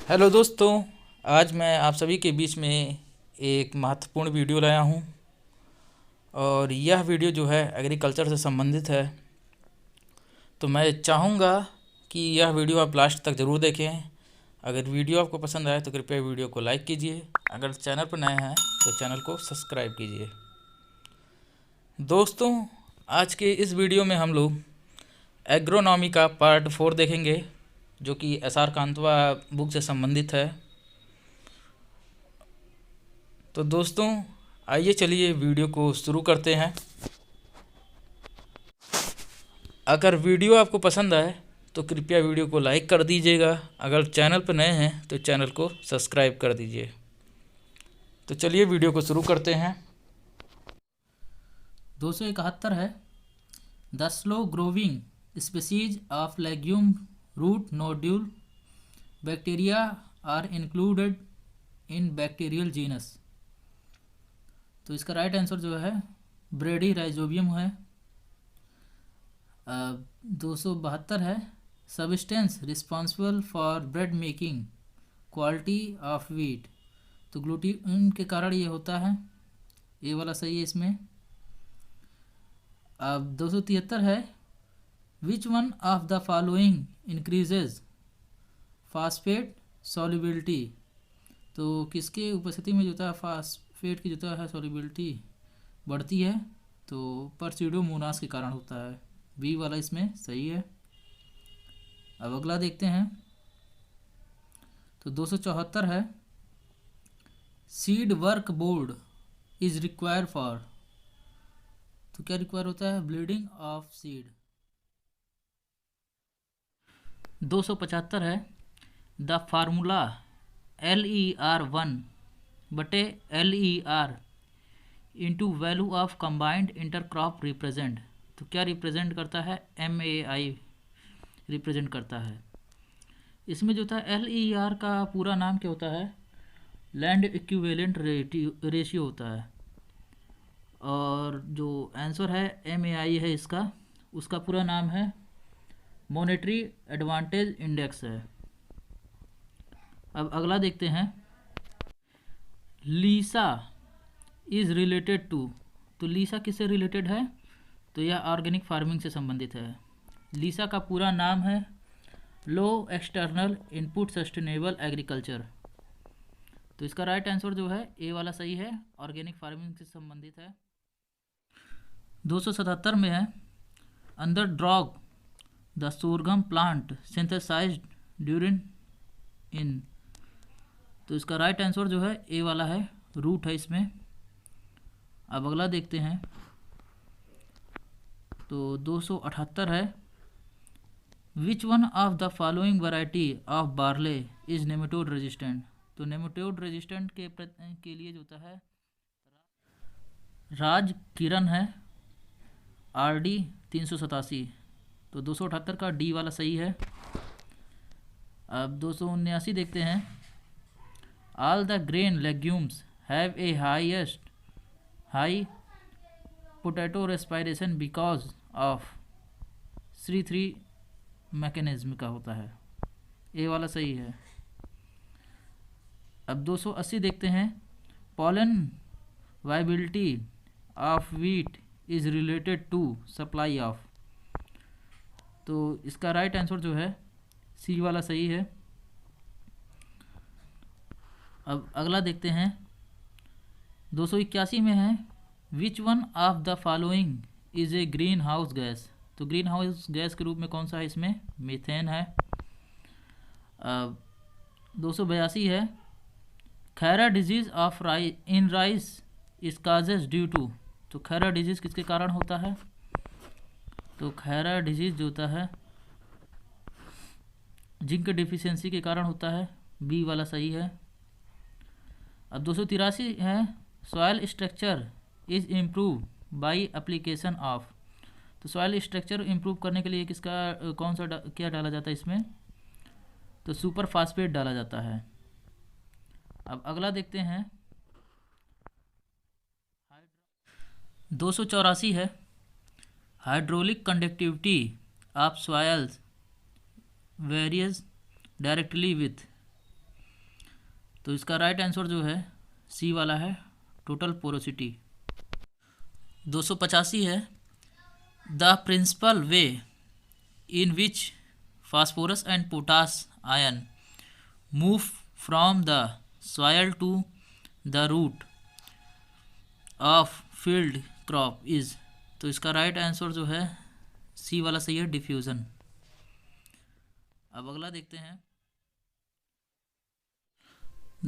Hello दोस्तों। आज मैं आप सभी के बीच में एक महत्वपूर्ण वीडियो लाया हूं और यह वीडियो जो है एग्रीकल्चर से संबंधित है। तो मैं चाहूँगा कि यह वीडियो आप लास्ट तक ज़रूर देखें। अगर वीडियो आपको पसंद आए तो कृपया वीडियो को लाइक कीजिए। अगर चैनल पर नए हैं तो चैनल को सब्सक्राइब कीजिए। दोस्तों, आज के इस वीडियो में हम लोग एग्रोनॉमी का पार्ट 4 देखेंगे, जो कि एस.आर. कांतवा बुक से संबंधित है। तो दोस्तों, आइए चलिए वीडियो को शुरू करते हैं। अगर वीडियो आपको पसंद आए तो कृपया वीडियो को लाइक कर दीजिएगा। अगर चैनल पर नए हैं तो चैनल को सब्सक्राइब कर दीजिए। तो चलिए वीडियो को शुरू करते हैं। 271 है। The slow growing species of legume root nodule bacteria are included in bacterial genus. तो इसका राइट आंसर जो है ब्रेडी राइजोबियम है। 272 है। Substance responsible for bread making quality of wheat. तो ग्लूटीन के कारण ये होता है, ये वाला सही है इसमें। अब 273 है। Which one of the following increases phosphate solubility. तो किसके उपस्थिति में जो होता है फास्फेट की जो है सॉल्युबिलिटी बढ़ती है, तो परसिडोमोनास के कारण होता है। बी वाला इसमें सही है। अब अगला देखते हैं। तो 274 है। Seed work board is required for. तो क्या रिक्वायर होता है? Bleeding of seed. 275 है। द फार्मूला LER1 बटे LER into value of combined intercrop represent. तो क्या रिप्रेजेंट करता है? MAI रिप्रेजेंट करता है। इसमें जो था LER का पूरा नाम क्या होता है? लैंड इक्विवेलेंट रेशियो होता है। और जो आंसर है MAI है इसका, उसका पूरा नाम है मॉनेटरी एडवांटेज इंडेक्स है। अब अगला देखते हैं। लीसा इज रिलेटेड टू। तो लीसा किससे रिलेटेड है? तो यह ऑर्गेनिक फार्मिंग से संबंधित है। लीसा का पूरा नाम है लो एक्सटर्नल इनपुट सस्टेनेबल एग्रीकल्चर। तो इसका राइट आंसर जो है ए वाला सही है, ऑर्गेनिक फार्मिंग से संबंधित है। 277 में है। Under drought the sorghum plant synthesized during in. तो इसका राइट आंसर जो है ए वाला है, रूट है इसमें। अब अगला देखते हैं। तो 278 है। Which one of the following variety of barley is nematode resistant. तो नेमेटोड रेजिस्टेंट के लिए जो होता है राज किरण है, RD 387। तो 278 का डी वाला सही है। अब 279 देखते हैं। All the grain legumes have a high potato respiration because of C3 mechanism का होता है, ए वाला सही है। अब 280 देखते हैं। Pollen viability of wheat is related to supply of. तो इसका राइट आंसर जो है सी वाला सही है। अब अगला देखते हैं। 281 में है। Which one of the following is a green house gas. तो ग्रीन हाउस गैस के रूप में कौन सा है? इसमें मीथेन है। 282 है। Khaira disease of rice is causes due to. तो खैरा डिजीज किसके कारण होता है? तो खैरा डिजीज जो होता है जिंक डिफिशियंसी के कारण होता है, बी वाला सही है। अब 283 है। Soil structure is improve by application of. तो सॉयल स्ट्रक्चर इम्प्रूव करने के लिए किसका कौन सा क्या डाला जाता है इसमें? तो सुपर फास्फेट डाला जाता है। अब अगला देखते हैं। 284 है। Hydraulic conductivity of soils various directly with. तो इसका राइट आंसर जो है सी वाला है, टोटल पोरोसिटी। 285 है, the principal way in which phosphorus and potash ion move from the soil to the root of field crop is. तो इसका right answer जो है सी वाला सही है, डिफ्यूजन। अब अगला देखते हैं।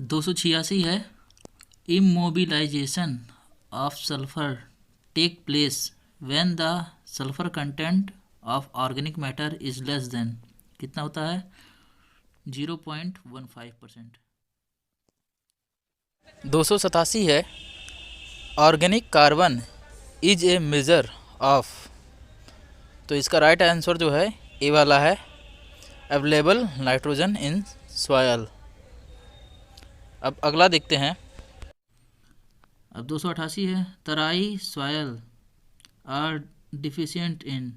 286 है, immobilization of sulphur take place when the sulphur content of organic matter is less than. कितना होता है? 0.15%। 287 है, organic carbon is a measure of. तो इसका राइट आंसर जो है ए वाला है, अवेलेबल नाइट्रोजन इन सॉयल। अब अगला देखते हैं। अब 288 है, तराई सॉयल आर डिफिशिएंट इन।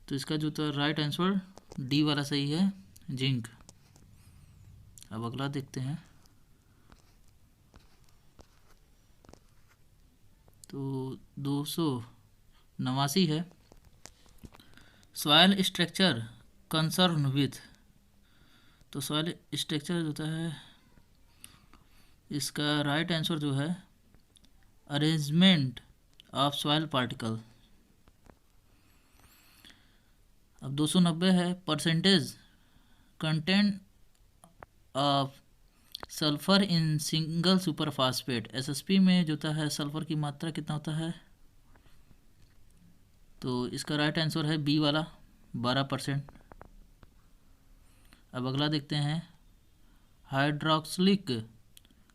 तो इसका जो तो राइट आंसर डी वाला सही है, जिंक। अब अगला देखते हैं। तो 289 है, सॉयल स्ट्रक्चर कंसर्न विथ। तो सॉयल स्ट्रक्चर होता है, इसका राइट आंसर जो है अरेंजमेंट ऑफ सॉयल पार्टिकल। अब 290 है, percentage content of sulphur in single super phosphate. SSP में जो होता है सल्फर की मात्रा कितना होता है? तो इसका राइट आंसर है बी वाला, 12%। अब अगला देखते हैं। Hydroxylic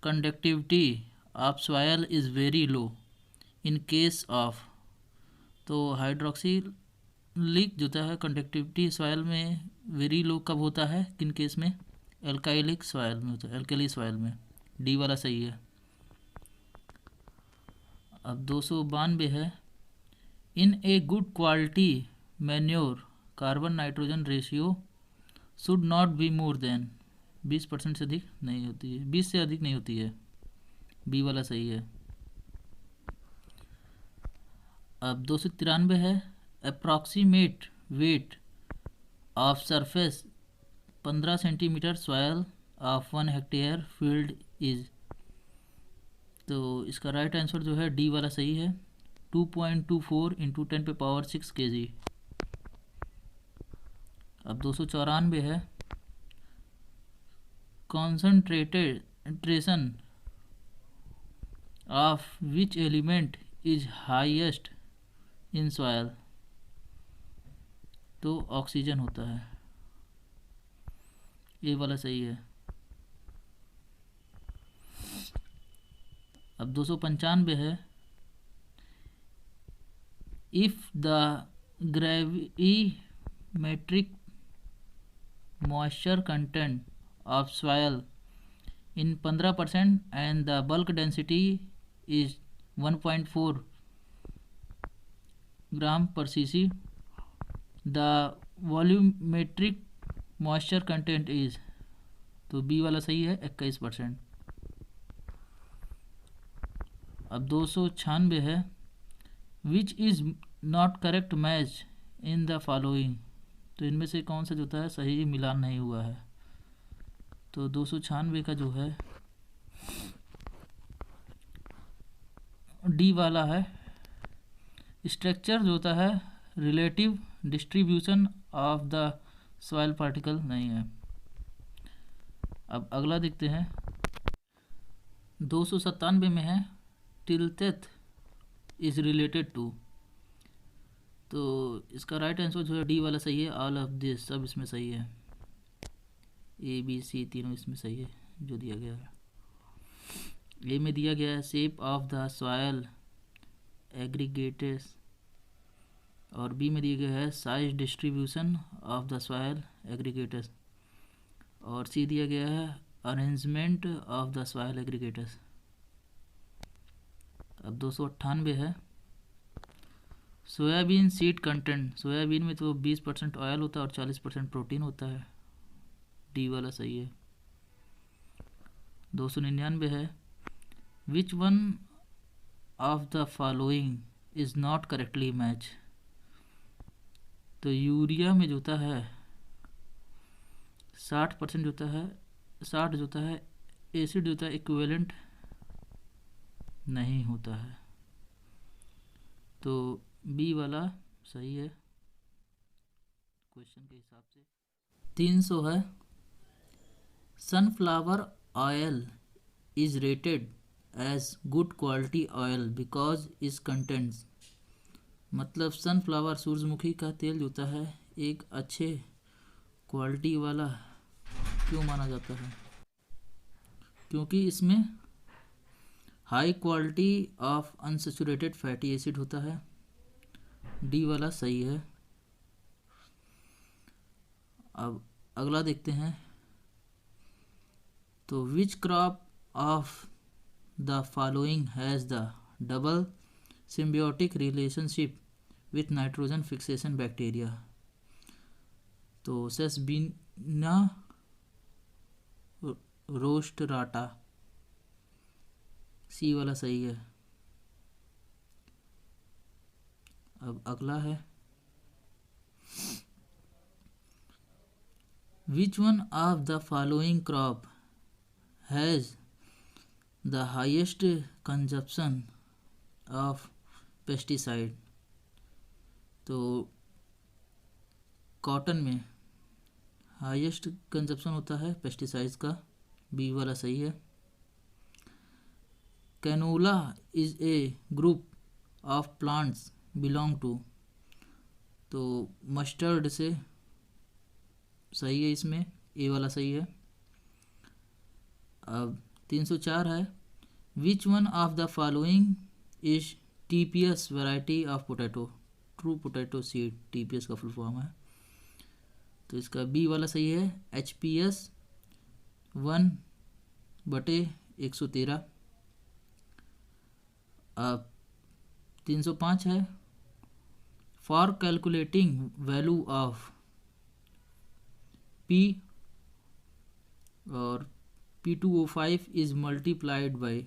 conductivity of soil is very low in case of. तो हाइड्रोक्सिलिक जो होता है कंडक्टिविटी सॉयल में वेरी लो कब होता है, किन केस में? एल्काइलिक सॉयल में होता है, एल्कली सॉयल में। डी वाला सही है। अब 292 है, in a good quality manure carbon nitrogen ratio should not be more than. 20% से अधिक नहीं होती है, 20 से अधिक नहीं होती है। बी वाला सही है। अब 293 है, approximate weight of surface 15 centimetre soil of 1 hectare field is. तो इसका राइट आंसर जो है डी वाला सही है, 2.24 इंटू 10⁻6 kg। अब 294 है, concentration of which element is highest in soil. तो ऑक्सीजन होता है, ये वाला सही है। अब 295 है, if the gravimetric moisture content of soil in 15% and the bulk density is 1.4 ग्राम पर cc, the volumetric moisture content is. तो बी वाला सही है, 21%। अब 296 है, which is not correct match in the following. तो इनमें से कौन सा जो होता है सही मिलान नहीं हुआ है? तो 296 का जो है डी वाला है, स्ट्रक्चर जो होता है relative distribution of the soil particle नहीं है। अब अगला देखते हैं। 297 में है, टिल्टेथ इज रिलेटेड टू। तो इसका राइट आंसर जो है डी वाला सही है, ऑल ऑफ दिस, सब इसमें सही है। ए बी सी तीनों इसमें सही है जो दिया गया है। ए में दिया गया है shape of the soil aggregates, और बी में दिया गया है size distribution of the soil aggregates, और सी दिया गया है arrangement of the soil aggregates. अब 298 है, सोयाबीन सीड कंटेंट। सोयाबीन में तो 20% ऑयल होता है और 40% प्रोटीन होता है। डी वाला सही है। 299 है, which one of the following is not correctly match. तो यूरिया में जो होता है 60% जो होता है, 60 जो होता है एसिड जो होता है इक्विवेलेंट नहीं होता है, तो बी वाला सही है क्वेश्चन के हिसाब से। 300 है, sunflower oil is rated as good quality oil because is contents. मतलब सनफ्लावर सूरजमुखी का तेल जो होता है एक अच्छे क्वालिटी वाला क्यों माना जाता है? क्योंकि इसमें high quality of unsaturated fatty acid होता है। डी वाला सही है। अब अगला देखते हैं। तो which crop of the following has the double symbiotic relationship with nitrogen fixation bacteria? तो सेसबीना रोस्टराटा, सी वाला सही है। अब अगला है, which one of the following crop has the highest consumption of pesticide? तो कॉटन में हाईएस्ट कंजप्शन होता है पेस्टिसाइड्स का, बी वाला सही है। Canola is a group of plants belong to, तो मस्टर्ड से सही है, इसमें ए वाला सही है। अब 304 है, which one of the following is TPS variety of potato? True potato seed TPS का फुल फॉर्म है, तो इसका बी वाला सही है, HPS 1/113। अब 305 है, for calculating value of P और P2O5 इज मल्टीप्लाइड बाय,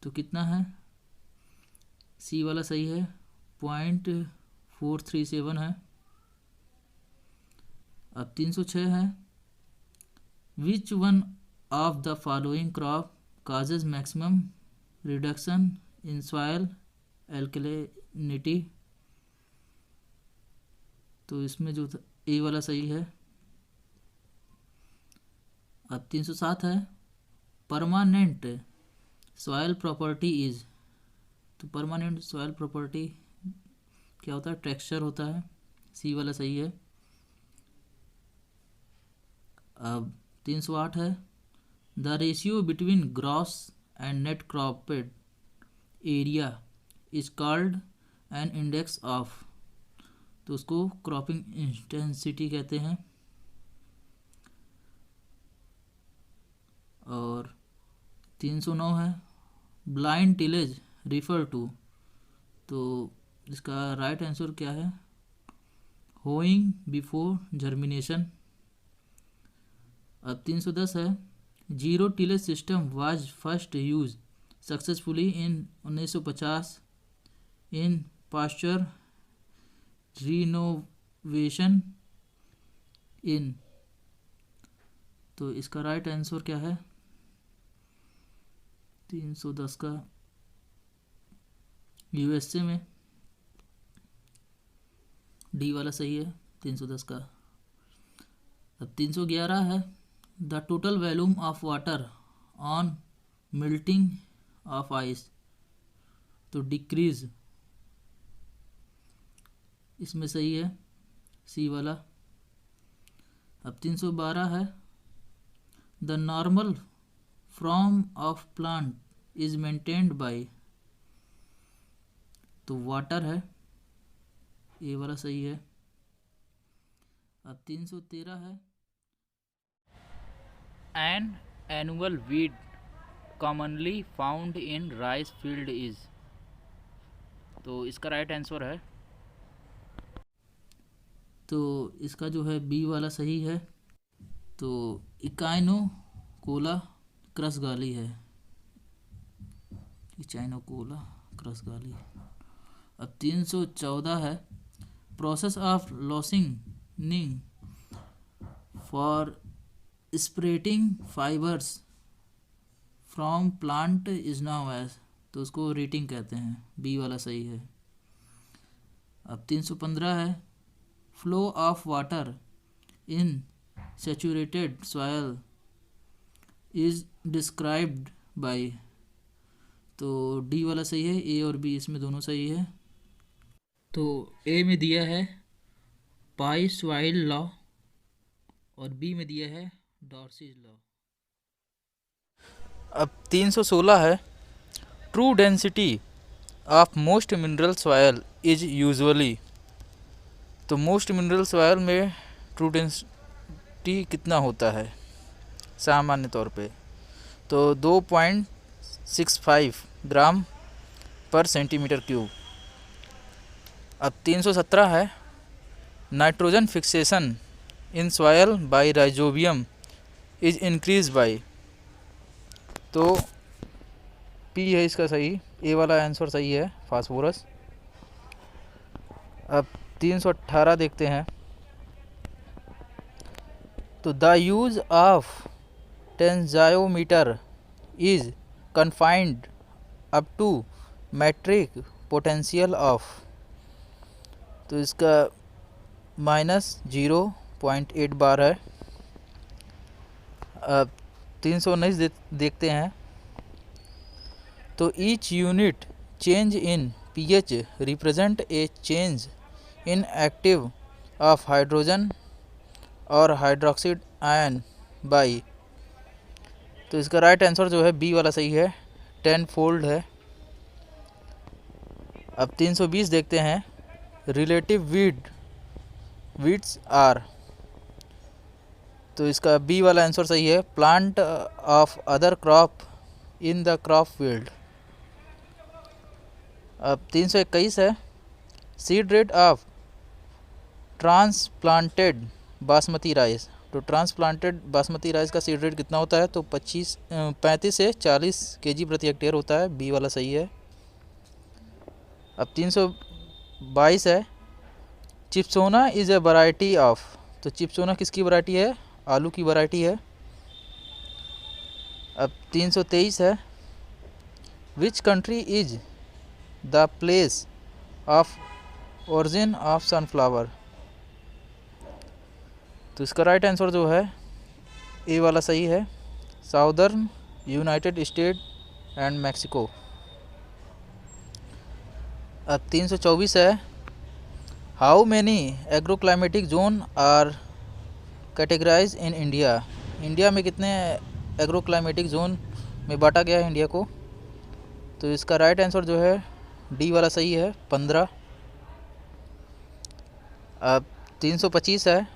तो कितना है? सी वाला सही है, 0.437 है। अब 306 है, which one of the following crop causes maximum reduction in soil alkalinity? तो इसमें जो ए वाला सही है। अब 307 है, परमानेंट सॉयल प्रॉपर्टी इज, तो परमानेंट सॉयल प्रॉपर्टी क्या होता है? टेक्सचर होता है, सी वाला सही है। अब 308 है, the ratio between gross and net cropped area is called an index of, तो उसको क्रॉपिंग इंटेंसिटी कहते हैं। और 309 है, ब्लाइंड टिलेज रिफर टू, तो इसका राइट आंसर क्या है? Hoeing before germination. अब 310 है, zero tillage system was first use successfully in 1950 in pasture renovation in, तो इसका राइट आंसर क्या है? 310 का USA में, डी वाला सही है 310 का। अब 311 है, the total volume of water on melting of ice, तो डिक्रीज, इसमें सही है, सी वाला। अब 312 है, the normal form of plant is maintained by, तो वाटर है, ए वाला सही है। अब 313 है, an annual weed commonly found in rice field is, तो इसका राइट आंसर है, तो इसका जो है बी वाला सही है। तो इकाइनो कोला क्रसगाली है, चाइना कोला क्रसगाली। अब 314 है, process of losing for separating fibres from plant is now as, तो उसको रेटिंग कहते हैं, बी वाला सही है। अब 315 है, flow of water in saturated soil is described bye, तो डी वाला सही है, ए और बी इसमें दोनों सही है। तो ए में दिया है पाई सॉइल लॉ और बी में दिया है डॉर्सीज लॉ। अब 316 है, true density of most mineral soil is usually, तो मोस्ट मिनरल सॉयल में ट्रू डेंसिटी कितना होता है सामान्य तौर पे, तो 2.65 ग्राम पर सेंटीमीटर क्यूब। अब 317 है, nitrogen fixation in soil by rhizobium is increase by, तो पी है इसका सही, ए वाला आंसर सही है, फास्फोरस। अब 318 देखते हैं, तो the use of tensiometer is confined up to matric potential of, तो इसका -0.8 बार है। अब 319 देखते हैं, तो each unit change in pH represent a change in active of hydrogen और हाइड्रोक्साइड आयन बाई, तो इसका राइट आंसर जो है बी वाला सही है, 10 फोल्ड है। अब 320 देखते हैं, रिलेटिव वीड्स आर, तो इसका बी वाला आंसर सही है, plant of other crop in the crop field. अब 321 है, seed rate of transplanted basmati rice, तो ट्रांसप्लांटेड बासमती राइस का सीड रेट कितना होता है, तो 35 से 40 केजी प्रति हेक्टेयर होता है, बी वाला सही है। अब 322 है, Chipsona is a variety of, तो चिप्सोना किसकी वैरायटी है, आलू की वैरायटी है। अब 323 है, which country is the place of origin of sunflower, तो इसका राइट आंसर जो है ए वाला सही है, southern United State and Mexico. अब 324 है, how many agroclimatic zone are categorize in India, India में कितने एग्रोक्लाइमेटिक जोन में बांटा गया है इंडिया को, तो इसका राइट आंसर जो है डी वाला सही है, 15। अब 325 है,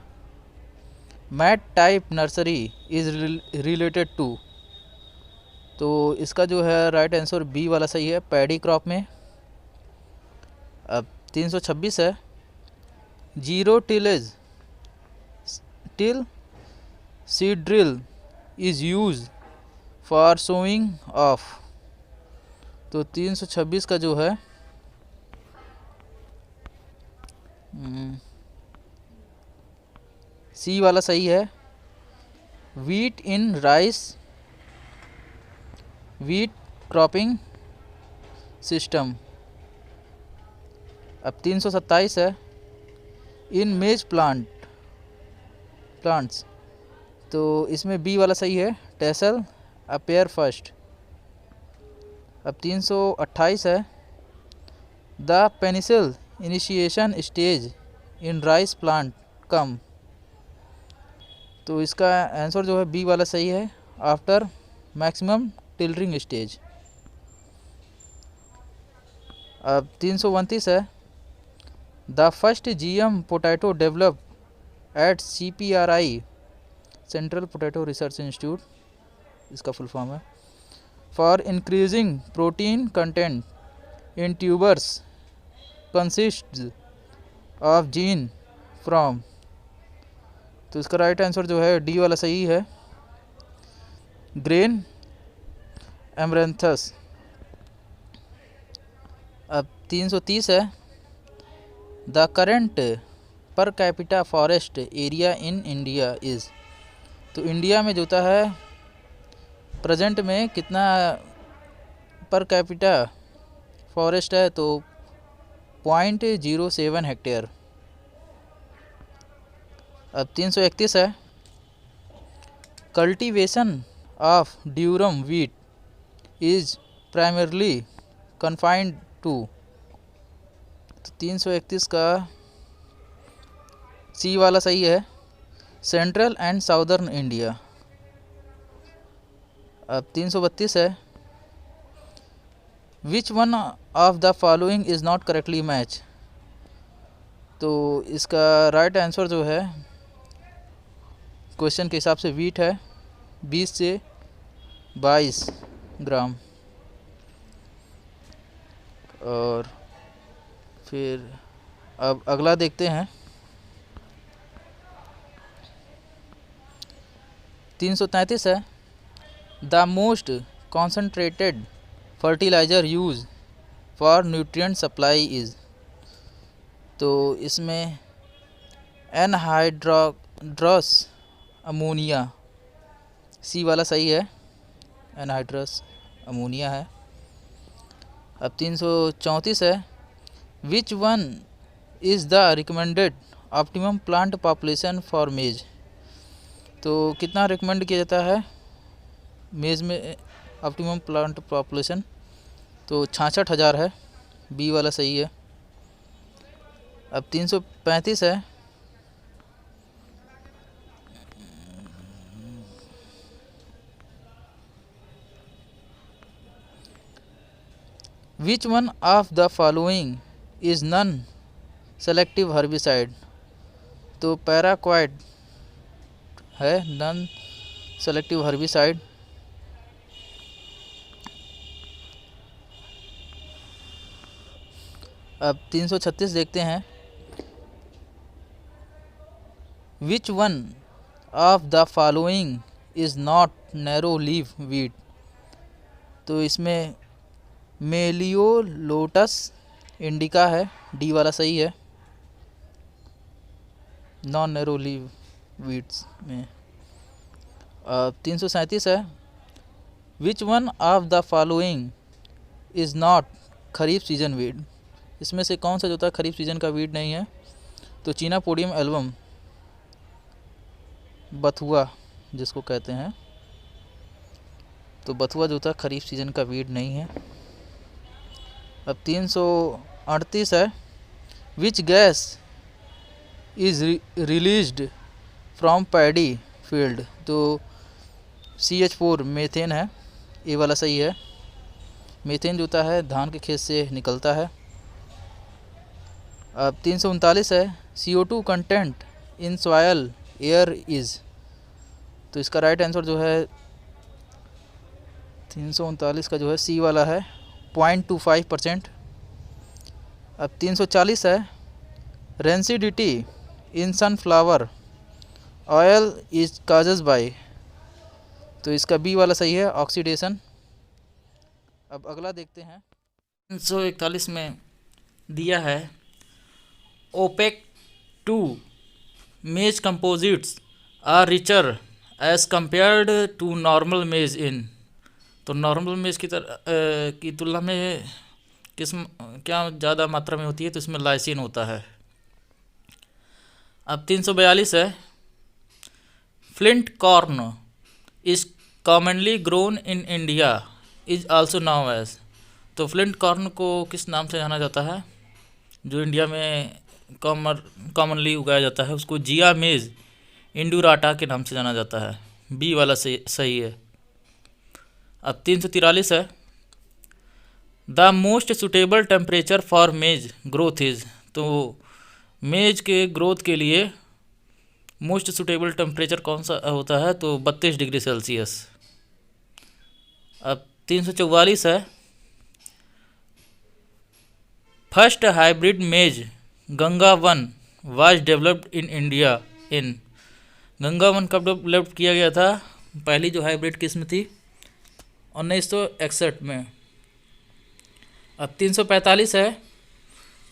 mat type nursery is related to, तो इसका जो है राइट आंसर बी वाला सही है, पैडी क्रॉप में। अब 326 है, zero tillage till seed drill is use for sowing of, तो 326 का जो है सी वाला सही है, wheat in rice wheat cropping system. अब 327 है, इन मेज प्लांट्स, तो इसमें बी वाला सही है, टेसल अपेयर फर्स्ट। अब 328 है, the panicle initiation stage in rice plant come, तो इसका आंसर जो है बी वाला सही है, आफ्टर मैक्सिमम टिलरिंग स्टेज। अब 329 है, the first GM potato develop at CPRI central potato research institute, इसका फुल फॉर्म है, for increasing protein content in tubers consists of gene from, तो इसका राइट आंसर जो है डी वाला सही है, ग्रेन एमरेंथस। अब 330 है, the current per capita forest area in India is. तो इंडिया में जो होता है प्रेजेंट में कितना पर कैपिटा फॉरेस्ट है, तो 0.07 हेक्टेयर। अब 331 है, cultivation of durum wheat is primarily confined to. तो 331 का सी वाला सही है, सेंट्रल एंड साउदर्न इंडिया। अब 332 है, which one of the following is not correctly match. तो इसका राइट आंसर जो है क्वेश्चन के हिसाब से वीट है, 20 से 22 ग्राम। और फिर अब अगला देखते हैं, 333 है, the most concentrated fertiliser use for nutrient supply is. तो इसमें एनहाइड्रस अमोनिया, सी वाला सही है, एनहाइड्रस अमोनिया है। अब 334 है, which one is the recommended optimum plant population for मेज। तो कितना रिकमेंड किया जाता है मेज में ऑप्टिमम प्लांट पॉपुलेशन, तो 66,000 है, बी वाला सही है। अब 335 है, which one of the following is non selective herbicide. तो पैराक्वाइड है नॉन सेलेक्टिव हर्बिसाइड। अब 336 देखते हैं, विच one of the following is not narrow leaf wheat. तो इसमें मेलियोलोटस इंडिका है, डी वाला सही है, नॉन नैरो लीफ वीट्स में। 337 है, which one of the following is not kharif season weed. इसमें से कौन सा जो होता है खरीफ सीजन का वीड नहीं है। तो चीनापोडियम एल्बम, बथुआ जिसको कहते हैं, तो बथुआ जो होता है खरीफ सीजन का वीड नहीं है। अब 338 है, which gas is released from paddy field. तो CH4 मीथेन है, ए वाला सही है, मीथेन जो होता है धान के खेत से निकलता है। अब 339 है, CO2 content in soil air is. तो इसका राइट आंसर जो है 339 का जो है सी वाला है, 0.25%। अब 340 है, rancidity in sunflower oil is causes by. तो इसका बी वाला सही है, ऑक्सीडेशन। अब अगला देखते हैं, 341 में दिया है, opaque 2 maize composites are richer as compared to normal maize in. तो नॉर्मल मेज की तुलना में क्या ज़्यादा मात्रा में होती है, तो इसमें लाइसिन होता है। अब 342 है, flint corn is commonly grown in India is also now as. तो फ्लिंट कॉर्न को किस नाम से जाना जाता है, जो इंडिया में कॉमनली उगाया जाता है, उसको जिया मेज इंडुराटा के नाम से जाना जाता है, बी वाला सही है। अब 343 है, the most suitable temperature for मेज ग्रोथ इज। तो मेज के ग्रोथ के लिए मोस्ट सुटेबल टेम्परेचर कौन सा होता है, तो 32 डिग्री सेल्सियस। अब 344 है, फर्स्ट हाइब्रिड मेज Ganga one was developed in India in. Ganga one कब डेवलप किया गया था, पहली जो हाइब्रिड किस्म थी 1961 में। अब 345 है,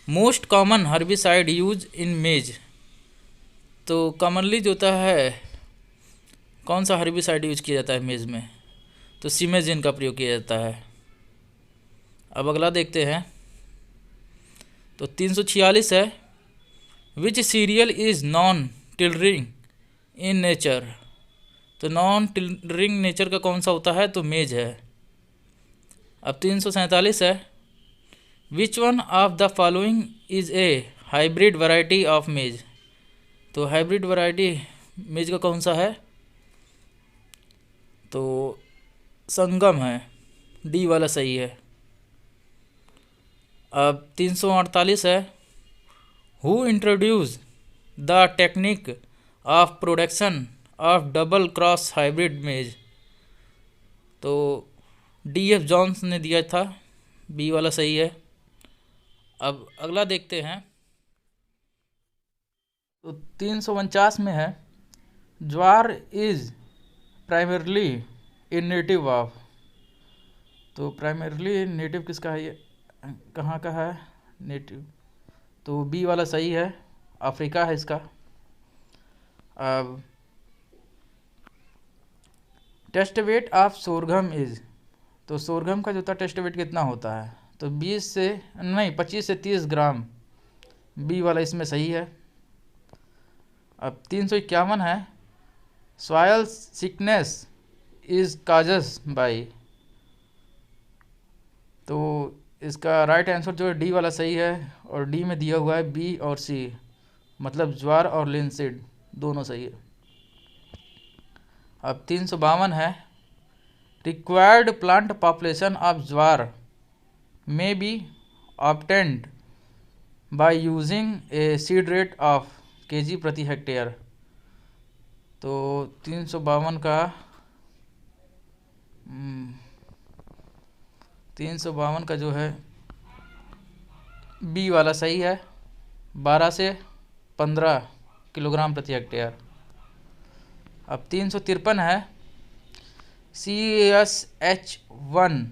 most common herbicide use in मेज। तो कॉमनली जो होता है, कौन सा हर्बिसाइड यूज किया जाता है मेज में? तो सिमेजिन का प्रयोग किया जाता है। अब अगला देखते हैं। तो 346 है, which cereal is non tillering in nature. तो नॉन टिलरिंग नेचर का कौन सा होता है? तो मेज है। अब 347 है, which one of the following is a hybrid variety of मेज। तो हाइब्रिड वैरायटी मेज का कौन सा है? तो संगम है, डी वाला सही है। अब 348 है, who introduce the technique of production of double cross hybrid मेज। तो D.F. जॉन्स ने दिया था, बी वाला सही है। अब अगला देखते हैं। तो 349 में है, jowar is primarily in native of. तो प्राइमरली नेटिव किसका है? ये कहाँ का है नेटिव? तो बी वाला सही है, अफ्रीका है इसका। अब test weight of sorghum is. तो सोरघम का जो होता है टेस्ट वेट कितना होता है? तो 25 से 30 ग्राम, बी वाला इसमें सही है। अब 351 है, सॉयल सिकनेस इज काजस बाई। तो इसका राइट आंसर जो है डी वाला सही है, और डी में दिया हुआ है बी और सी, मतलब ज्वार और लिनसीड दोनों सही है। अब 352 है, required plant population of jowar may be obtained by using a seed rate of KG प्रति हेक्टेयर। तो 352 का 352 का जो है बी वाला सही है, 12 से 15 किलोग्राम प्रति हेक्टेयर। अब 353 है, CSH1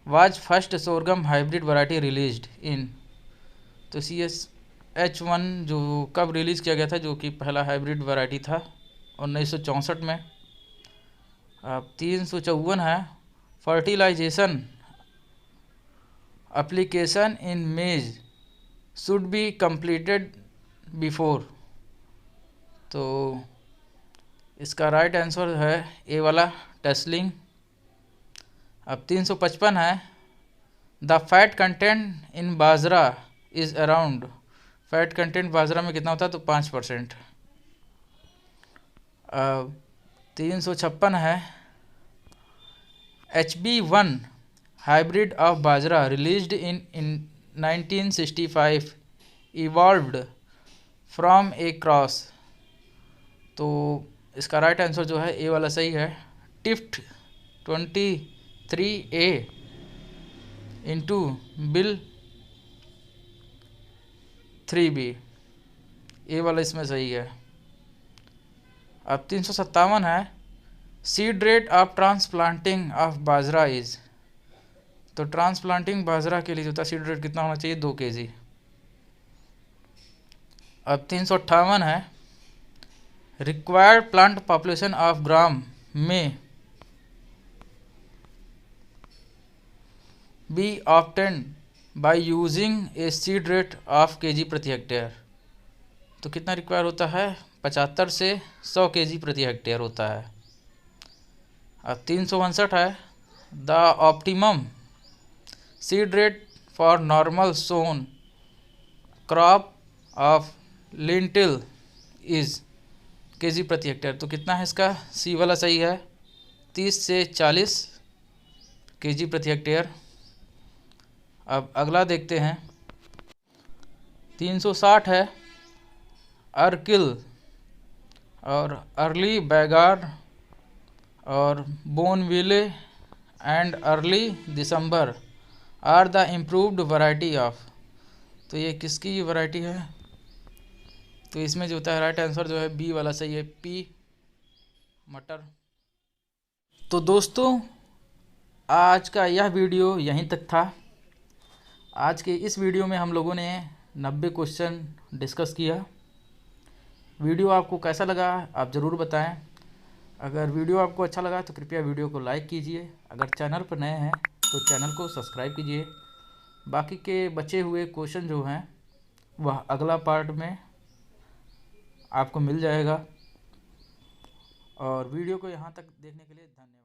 was first sorghum hybrid variety released in. तो CSH1 जो कब रिलीज़ किया गया था, जो कि पहला हाइब्रिड वैरायटी था 1964 में। अब 354 है, फर्टिलाइजेशन एप्लीकेशन इन मेज शुड बी कंप्लीटेड बिफोर। तो इसका राइट आंसर है ए वाला, टेस्लिंग। अब 355 है, the fat content in bajra is around. Fat content बाजरा में कितना होता है? तो 5%। अब 356 है, HB1 hybrid of bajra released in 1965 evolved from A cross. तो इसका राइट आंसर जो है ए वाला सही है, टिफ्ट 23A इंटू बिल 3B, ए वाला इसमें सही है। अब 357 है, seed rate of transplanting of bajra is. तो ट्रांसप्लांटिंग बाजरा के लिए जो था सीड रेट कितना होना चाहिए? 2 kg। अब 358 है, required plant population of gram में B obtained by using a seed rate of KG प्रति हेक्टेयर। तो कितना रिक्वायर होता है? 75 से 100 kg प्रति हेक्टेयर होता है। अब 359 है, the optimum seed rate for normal sown crop of lentil is kg प्रति हेक्टेयर। तो कितना है इसका? सी वाला सही है, 30 से 40 केजी प्रति हेक्टेयर। अब अगला देखते हैं। 360 है, अर्किल और अर्ली बैगार और Bonneville and early December are the improved variety of. तो ये किसकी वैरायटी है? तो इसमें जो होता है राइट आंसर जो है बी वाला सही है, पी मटर। तो दोस्तों आज का यह वीडियो यहीं तक था। आज के इस वीडियो में हम लोगों ने 90 क्वेश्चन डिस्कस किया। वीडियो आपको कैसा लगा आप ज़रूर बताएं। अगर वीडियो आपको अच्छा लगा तो कृपया वीडियो को लाइक कीजिए। अगर चैनल पर नए हैं तो चैनल को सब्सक्राइब कीजिए। बाकी के बचे हुए क्वेश्चन जो हैं वह अगला पार्ट में आपको मिल जाएगा। और वीडियो को यहाँ तक देखने के लिए धन्यवाद।